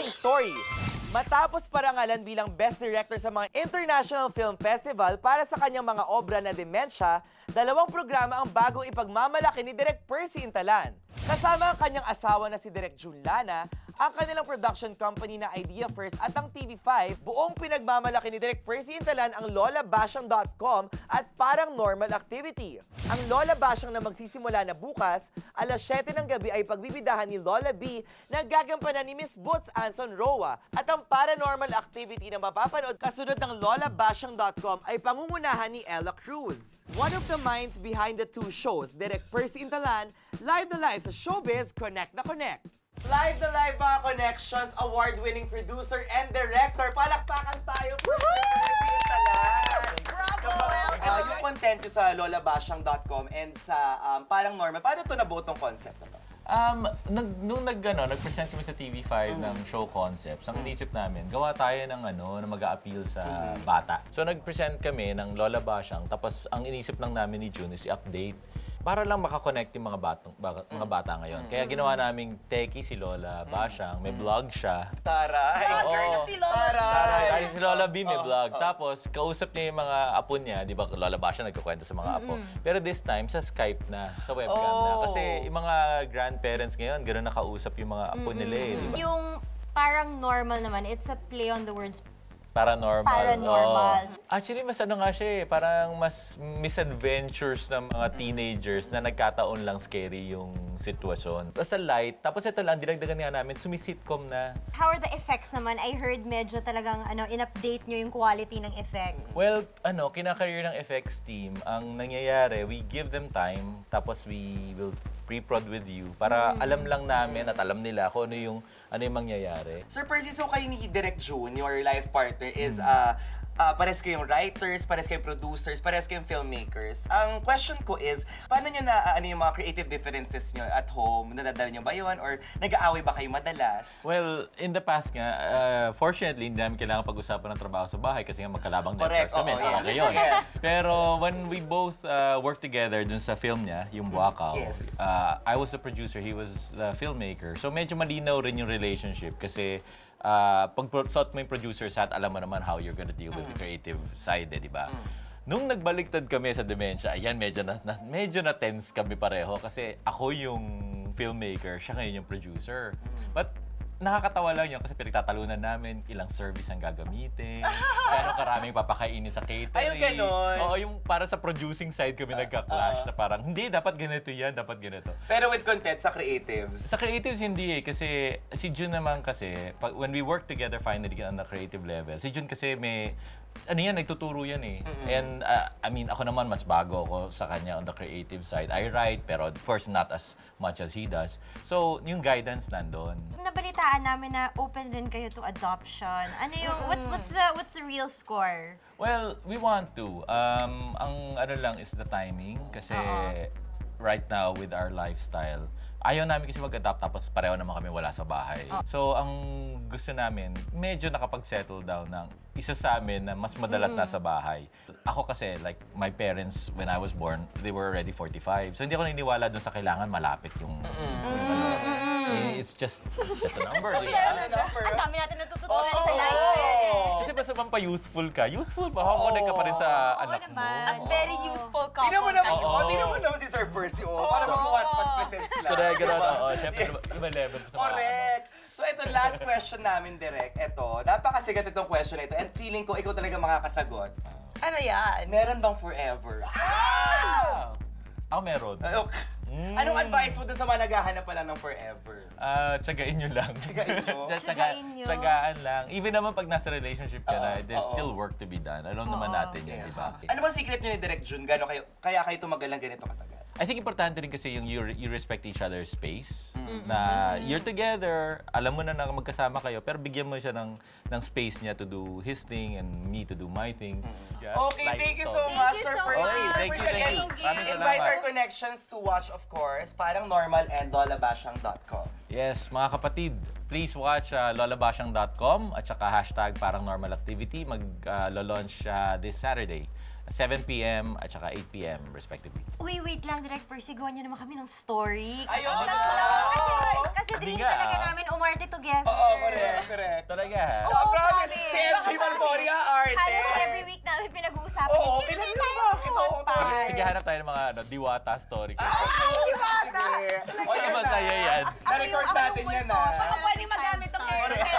Trending Story. Matapos parangalan bilang Best Director sa mga International Film Festival para sa kanyang mga obra na Dementia, dalawang programa ang bagong ipagmamalaki ni Direk Percy Intalan. Kasama ang kanyang asawa na si Direk June Lana, ang kanilang production company na Idea First at ang TV5, buong pinagmamalaki ni Direk Percy Intalan ang lolabasyang.com at Parang Normal Activity. Ang Lola Basyang na magsisimula na bukas, alas 7 ng gabi ay pagbibidahan ni Lola B na gagampanan ni Miss Boots Anson Roa at ang Paranormal Activity na mapapanood kasunod ng lolabasyang.com ay pangungunahan ni Ella Cruz. One of the minds behind the two shows, Direk Percy Intalan, live na live sa Showbiz Connect na Connect. Live na live mga connections, award-winning producer and director. Palakpakan tayo for Percy Intalan. Bravo! Yung content nyo sa lolabasyang.com and sa Parang Normal, paano ito nabuo tong concept na to? Nag-present kami sa TV5 ng show concepts, ang inisip namin, gawa tayo ng na mag-a-appeal sa bata. So nag-present kami ng Lola Basyang, tapos ang inisip lang namin ni June is i-update para lang makakonect yung mga bata ngayon. Kaya ginawa naming techie si Lola Basyang, may vlog siya. Taray! Vlogger na si Lola. Taray! Si Lola B may vlog. Tapos, kausap niya yung mga apo niya. Di ba, Lola Basyang nagkukwento sa mga apo. Pero this time, sa Skype na, sa webcam na. Kasi yung mga grandparents ngayon, gano'n nakausap yung mga apo nila eh. Di ba? Yung parang normal naman, it's a play on the words. Paranormal. Paranormal. Actually, mas nga siya eh. Parang mas misadventures ng mga teenagers na nagkataon lang scary yung sitwasyon. Basta light. Tapos ito lang, dinagdagan nga namin, sumisitcom na. How are the effects naman? I heard medyo talagang in-update nyo yung quality ng effects. Well, kinakareer ng FX team, ang nangyayari, we give them time, tapos we will pre-prod with you para alam lang namin at alam nila kung ano yung mangyayari. Sir Percy, so kayo ni Direk June, your life partner, is pares kayong writers, pares kayong producers, pares kayong filmmakers. Ang question ko is, paano nyo na yung mga creative differences nyo at home? Nadadala nyo ba yun? Or nag-aaway ba kayo madalas? Well, in the past nga, fortunately, hindi namin kailangan pag-usapan ng trabaho sa bahay kasi nga magkalabang networks kami. So, okay yun. Yes. Pero when we both worked together dun sa film niya, yung Buakaw, Yes. I was the producer, he was the filmmaker. So medyo malinaw rin yung relationship kasi pag suot mo yung producer hat, alam mo naman how you're gonna deal with the creative side, di ba? Nung nagbaliktad kami sa Dementia, ayan, medyo na tense kami pareho kasi ako yung filmmaker, siya ngayon yung producer. But nakakatawa lang yun kasi pinagtatalunan namin ilang service ang gagamitin, gano'ng karaming papakainin sa catering. Ayun, ganon. Oo, yung para sa producing side kami nagka-clash na parang, hindi, dapat ganito yan, dapat ganito. Pero with content sa creatives? Sa creatives, hindi eh. Kasi si June naman kasi, when we work together finally on the creative level, si June kasi may, nagtuturo yan eh. And I mean, ako naman, mas bago ako sa kanya on the creative side. I write, pero of course, not as much as he does. So, yung guidance nandun. Nabalitaan namin na open rin kayo to adoption. Ano yung, what's the real score? Well, we want to. Ang lang is the timing. Kasi right now, with our lifestyle, ayaw namin kasi mag-adopt tapos pareho naman kami wala sa bahay. So, ang gusto namin, medyo nakapag-settle down ng isa sa amin na mas madalas nasa bahay. Ako kasi, like, my parents, when I was born, they were already 45. So, hindi ako naniniwala dun sa kailangan malapit yung It's just a number. Ang dami natin natututunan sa life. Kasi basta pa-youthful ka. Youthful ba? Connect ka pa rin sa anak mo. naman. A very youthful couple. Tingnan mo naman, kayo. tingnan mo naman si Sir Percy, para mag-1-pot presents lang. Correct, gano'n. Oo, syempre, iba level sa mga Correct. So ito, last question namin, Direk. Ito, napakasigat itong question na ito and feeling ko ikaw talaga makakasagot. Ano yan? Meron bang forever? Ako meron. Anong advice mo dun sa mga naghahanap pala ng forever? Tsagain nyo lang. Tsagain nyo? Tsagaan lang. Even naman pag nasa relationship ka na, there's still work to be done. Alam naman natin yan, di ba? Ano ba secret nyo ni Direk June? Kaya kayo tumagal ng ganito katagal? I think importante rin kasi yung you respect each other's space. Na you're together, alam mo na magkasama kayo, pero bigyan mo siya ng space niya to do his thing and me to do my thing. Yeah, Okay, like thank you to. so much, Sir Percy. Okay, Sir thank you, Percy, thank you. again, Maraming invite salamat. our connections to watch, of course, Parang Normal and lolabasyang.com. Yes, mga kapatid, please watch lolabasyang.com at saka hashtag Parang Normal Activity. Mag-launch this Saturday. 7 p.m. at saka 8 p.m. respectively. Uy, wait lang, Direk Percy, gawa niyo naman kami ng story. Ayun! Kasi Hindi dream nga, talaga namin umarte together. Oo, correct. Talaga. Oo, Promise, promise. si MC Malforia, arte. Halos every week namin pinag-uusapan. Oo, Kailan kailan tayo ba? Kita ko to. mag-part? Sige, hanap tayo ng mga diwata story. Sige. O, yan na. Masaya yan. Na-record natin yan, Ako ha? yung Baka pwede magamit ng Child hair.